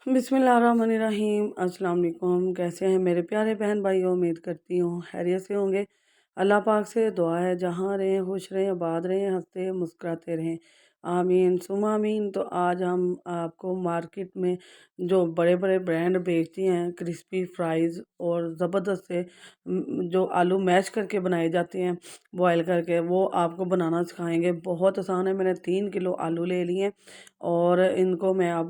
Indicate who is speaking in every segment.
Speaker 1: बिस्मिल्लाहिर्रहमानिर्रहीम। अस्सलाम वालेकुम। कैसे हैं मेरे प्यारे बहन भाइयों? उम्मीद करती हूँ खैरियत से होंगे। अल्लाह पाक से दुआ है जहाँ रहें खुश रहें, आबाद रहें, हंसते मुस्कुराते रहें। आमीन सुमा आमीन। तो आज हम आपको मार्केट में जो बड़े बड़े ब्रांड बेचती हैं क्रिस्पी फ्राइज़ और ज़बरदस्त से जो आलू मैश करके बनाए जाते हैं बॉयल करके, वो आपको बनाना सिखाएंगे। बहुत आसान है। मैंने 3 किलो आलू ले लिए हैं और इनको मैं अब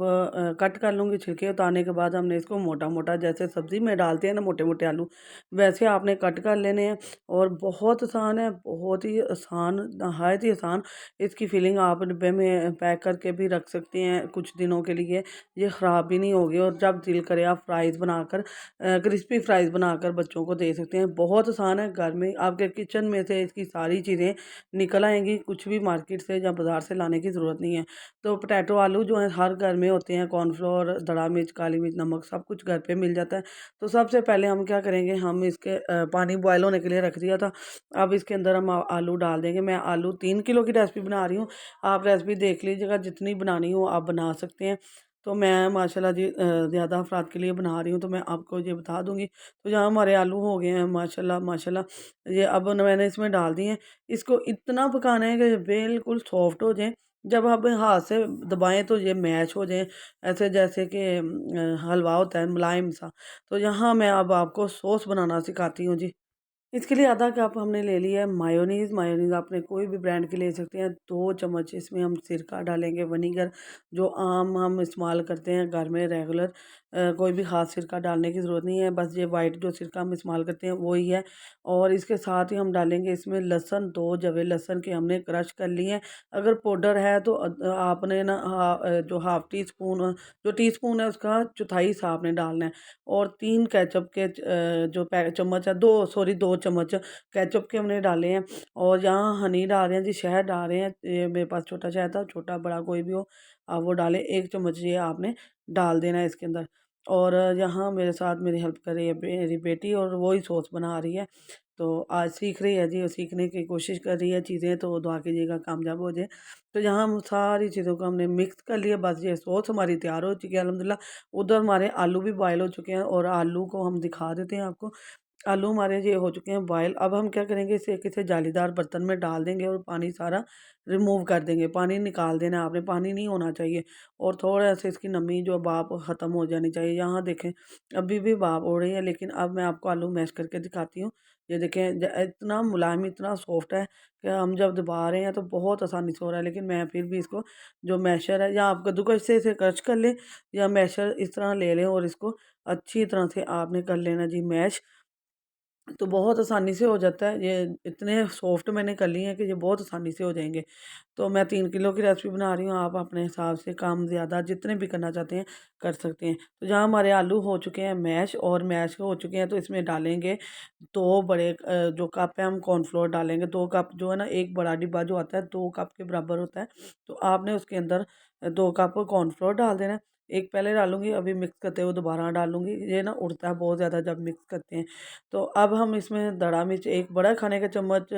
Speaker 1: कट कर लूँगी। छिलके उतारने के बाद हमने इसको मोटा मोटा, जैसे सब्ज़ी में डालते हैं ना मोटे मोटे आलू, वैसे आपने कट कर लेने हैं। और बहुत आसान है, बहुत ही आसान, नहायत ही आसान। इसकी फिलिंग आप डिब्बे में पैक करके भी रख सकते हैं कुछ दिनों के लिए, ये ख़राब भी नहीं होगी। और जब दिल करे आप फ्राइज़ बनाकर, क्रिस्पी फ्राइज़ बनाकर बच्चों को दे सकते हैं। बहुत आसान है, घर में आपके किचन में से इसकी सारी चीज़ें निकल आएंगी, कुछ भी मार्केट से या बाज़ार से लाने की ज़रूरत नहीं है। तो पोटैटो आलू जो हैं हर घर में होते हैं, कॉर्नफ्लोर, धड़ा मिर्च, काली मिर्च, नमक सब कुछ घर पे मिल जाता है। तो सबसे पहले हम क्या करेंगे, हम इसके पानी बॉयल होने के लिए रख दिया था। अब इसके अंदर हम आलू डाल देंगे। मैं आलू 3 किलो की रेसिपी बना रही हूँ। आप रेसिपी देख लीजिएगा, जितनी बनानी हो आप बना सकते हैं। तो मैं माशाल्लाह जी ज़्यादा अफराद के लिए बना रही हूँ, तो मैं आपको ये बता दूँगी। तो यहाँ हमारे आलू हो गए हैं माशाल्लाह माशाल्लाह। ये अब मैंने इसमें डाल दिए हैं। इसको इतना पकाना है कि बिल्कुल सॉफ्ट हो जाएँ। जब आप हाथ से दबाएँ तो ये मैश हो जाएँ, ऐसे जैसे कि हलवा होता है मुलायम सा। तो यहाँ मैं अब आपको सॉस बनाना सिखाती हूँ जी। इसके लिए आधा कप हमने ले लिया है मायोनीज़। मायोनीज़ आपने कोई भी ब्रांड की ले सकते हैं। 2 चम्मच इसमें हम सिरका डालेंगे, विनेगर जो आम हम इस्तेमाल करते हैं घर में रेगुलर। कोई भी ख़ास सिरका डालने की ज़रूरत नहीं है, बस ये वाइट जो सिरका हम इस्तेमाल करते हैं वो ही है। और इसके साथ ही हम डालेंगे इसमें लहसुन, 2 जवे लहसुन के हमने क्रश कर लिए हैं। अगर पाउडर है तो आपने ना जो हाफ़ टी स्पून, जो टीस्पून है उसका चौथाई हिस्सा आपने डालना है। और 3 केचअप के जो चम्मच है, 2 सॉरी 2 चम्मच केचअप के हमने डाले हैं। और यहाँ हनी डाल रहे हैं जी, शहद डाल रहे हैं। ये मेरे पास छोटा शहद था, छोटा बड़ा कोई भी हो आप वो डालें। 1 चम्मच ये आपने डाल देना है इसके अंदर। और यहाँ मेरे साथ मेरी हेल्प कर रही है मेरी बेटी, और वो ही सॉस बना रही है। तो आज सीख रही है जी, वो सीखने की कोशिश कर रही है चीज़ें, तो दुआ कीजिएगा कामयाब हो जाए। तो यहाँ हम सारी चीज़ों को हमने मिक्स कर लिया, बस ये सॉस हमारी तैयार हो चुकी है अल्हम्दुलिल्लाह। उधर हमारे आलू भी बॉयल हो चुके हैं, और आलू को हम दिखा देते हैं आपको। आलू हमारे ये हो चुके हैं बॉयल। अब हम क्या करेंगे, इसे किसी जालीदार बर्तन में डाल देंगे और पानी सारा रिमूव कर देंगे। पानी निकाल देना है आपने, पानी नहीं होना चाहिए। और थोड़ा सा इसकी नमी जो भाप ख़त्म हो जानी चाहिए। यहाँ देखें अभी भी भाप हो रही है, लेकिन अब मैं आपको आलू मैश करके दिखाती हूँ। ये देखें इतना मुलायम, इतना सॉफ्ट है कि हम जब दबा रहे हैं तो बहुत आसानी से हो रहा है। लेकिन मैं फिर भी इसको, जो मैशर है, या आप कद्दूकस से इसे क्रश कर लें, या मैशर इस तरह ले लें और इसको अच्छी तरह से आपने कर लेना जी मैश। तो बहुत आसानी से हो जाता है। ये इतने सॉफ्ट मैंने कर लिए हैं कि ये बहुत आसानी से हो जाएँगे। तो मैं 3 किलो की रेसिपी बना रही हूँ, आप अपने हिसाब से कम ज़्यादा जितने भी करना चाहते हैं कर सकते हैं। तो जहाँ हमारे आलू हो चुके हैं मैश, और मैश हो चुके हैं, तो इसमें डालेंगे 2 बड़े जो कप है हम कॉर्नफ्लोर डालेंगे। 2 कप जो है ना, 1 बड़ा डिब्बा जो आता है 2 कप के बराबर होता है। तो आपने उसके अंदर 2 कप कॉर्नफ्लोर डाल देना है। एक पहले डालूँगी, अभी मिक्स करते हुए दोबारा डालूँगी। ये ना उड़ता है बहुत ज़्यादा जब मिक्स करते हैं। तो अब हम इसमें धड़ा मिर्च 1 बड़ा खाने का चम्मच,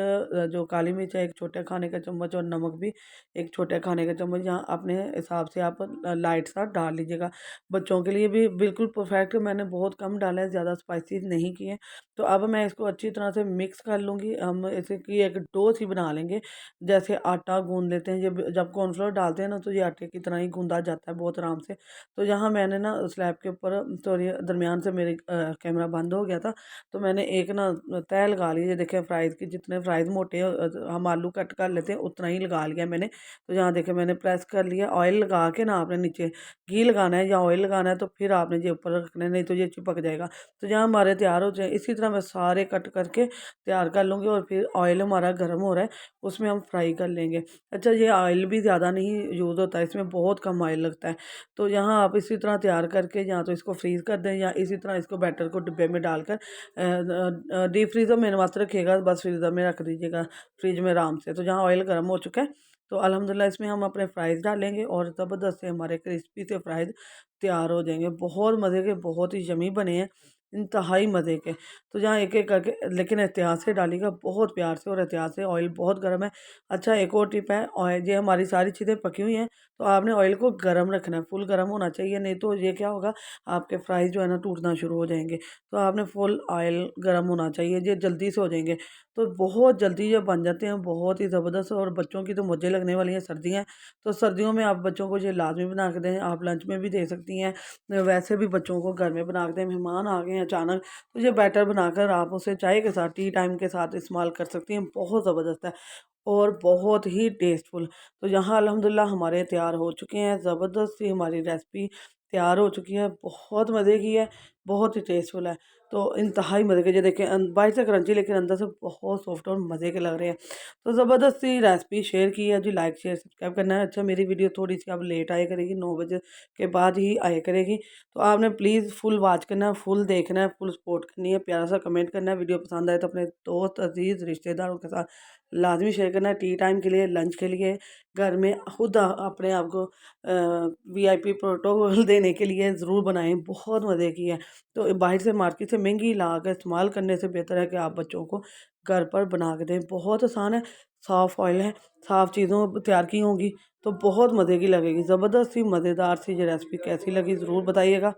Speaker 1: जो काली मिर्च है 1 छोटे खाने का चम्मच, और नमक भी 1 छोटे खाने का चम्मच, यहाँ अपने हिसाब से आप लाइट सा डाल लीजिएगा। बच्चों के लिए भी बिल्कुल परफेक्ट, मैंने बहुत कम डाला है, ज़्यादा स्पाइसी नहीं किए। तो अब मैं इसको अच्छी तरह से मिक्स कर लूँगी। हम इसे की एक डो सी बना लेंगे, जैसे आटा गूँध लेते हैं। ये जब कॉर्नफ्लोर डालते हैं ना, तो ये आटे की तरह ही गूँधा जाता है बहुत आराम से। तो यहाँ मैंने ना स्लैब के ऊपर, सॉरी दरमियान से मेरे कैमरा बंद हो गया था, तो मैंने एक ना तह लगा ली। ये देखें फ्राइज़ की, जितने फ्राइज़ मोटे हम आलू कट कर लेते हैं उतना ही लगा लिया मैंने। तो यहाँ देखें मैंने प्रेस कर लिया। ऑयल लगा के ना आपने नीचे घी लगाना है या ऑयल लगाना है, तो फिर आपने ये ऊपर रखना है, नहीं तो ये चिपक जाएगा। तो यहाँ हमारे तैयार हो जाए, इसी तरह मैं सारे कट करके तैयार कर लूँगी। और फिर ऑयल हमारा गर्म हो रहा है, उसमें हम फ्राई कर लेंगे। अच्छा, ये ऑयल भी ज़्यादा नहीं यूज़ होता है, इसमें बहुत कम ऑयल लगता है। तो यहाँ आप इसी तरह तैयार करके या तो इसको फ्रीज़ कर दें, या इसी तरह इसको बैटर को डिब्बे में डालकर डीप फ्रीज़र में मत रखिएगा, बस फ्रीज़र में रख दीजिएगा, फ्रिज में आराम से। तो जहाँ ऑयल गर्म हो चुका है, तो अल्हम्दुलिल्लाह इसमें हम अपने फ्राइज़ डालेंगे, और ज़बरदस्त से हमारे क्रिस्पी से फ्राइज़ तैयार हो जाएंगे। बहुत मज़े के, बहुत ही यम्मी बने हैं। इंतहाई मज़े के। तो यहाँ एक-एक करके लेकिन एहतियात से डालिएगा, बहुत प्यार से और एहतियात से। ऑयल बहुत गर्म है। अच्छा, एक और टिप है, ऑयल ये हमारी सारी चीज़ें पकी हुई हैं, तो आपने ऑयल को गर्म रखना है, फुल गर्म होना चाहिए, नहीं तो ये क्या होगा, आपके फ्राइज़ जो है ना टूटना शुरू हो जाएँगे। तो आपने फुल ऑयल गर्म होना चाहिए, ये जल्दी से हो जाएँगे। तो बहुत जल्दी ये बन जाते हैं, बहुत ही ज़बरदस्त। और बच्चों की तो मौजें लगने वाली हैं, सर्दियाँ, तो सर्दियों में आप बच्चों को ये लाज़मी बना के दें। आप लंच में भी दे सकती हैं, वैसे भी बच्चों को घर में बना के दें। मेहमान आ गए हैं अचानक, तो ये बैटर बनाकर आप उसे चाय के साथ, टी टाइम के साथ इस्तेमाल कर सकती हैं। बहुत ज़बरदस्त है और बहुत ही टेस्टफुल। तो यहाँ अल्हम्दुलिल्लाह हमारे तैयार हो चुके हैं, ज़बरदस्त सी हमारी रेसिपी तैयार हो चुकी है, बहुत मज़े की है, बहुत ही टेस्टफुल है। तो इंतहाई मज़े के, ये देखें बाहर से क्रंची लेकिन अंदर से बहुत सॉफ्ट और मज़े के लग रहे हैं। तो ज़बरदस्त सी रेसिपी शेयर की है जी, लाइक शेयर सब्सक्राइब करना है। अच्छा, मेरी वीडियो थोड़ी-सी अब लेट आया करेगी, 9 बजे के बाद ही आया करेगी, तो आपने प्लीज़ फुल वॉच करना है, फुल देखना है, फुल सपोर्ट करनी है, प्यारा सा कमेंट करना है। वीडियो पसंद आए तो अपने दोस्त, अज़ीज़, रिश्तेदारों के साथ लाज़मी शेयर करना है। टी टाइम के लिए, लंच के लिए, घर में खुद अपने आप को वीआईपी प्रोटोकॉल देने के लिए ज़रूर बनाएँ, बहुत मज़े की है। तो बाहर से मार्केट से महंगी ला कर इस्तेमाल करने से बेहतर है कि आप बच्चों को घर पर बना के दें। बहुत आसान है, साफ़ ऑयल है, साफ़ चीज़ों तैयार की होंगी, तो बहुत मज़े की लगेगी। ज़बरदस्त सी मज़ेदार सी ये रेसिपी कैसी लगी ज़रूर बताइएगा।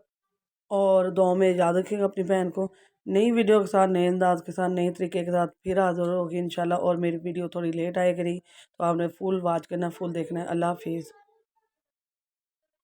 Speaker 1: और दुआओं में याद रखिएगा अपनी बहन को। नई वीडियो के साथ, नए अंदाज़ के साथ, नए तरीके के साथ फिर हाज़िर होगी इंशाल्लाह। और मेरी वीडियो थोड़ी लेट आया करेगी, तो आपने फुल वॉच करना है, फुल देखना है। अल्लाह हाफ़िज़।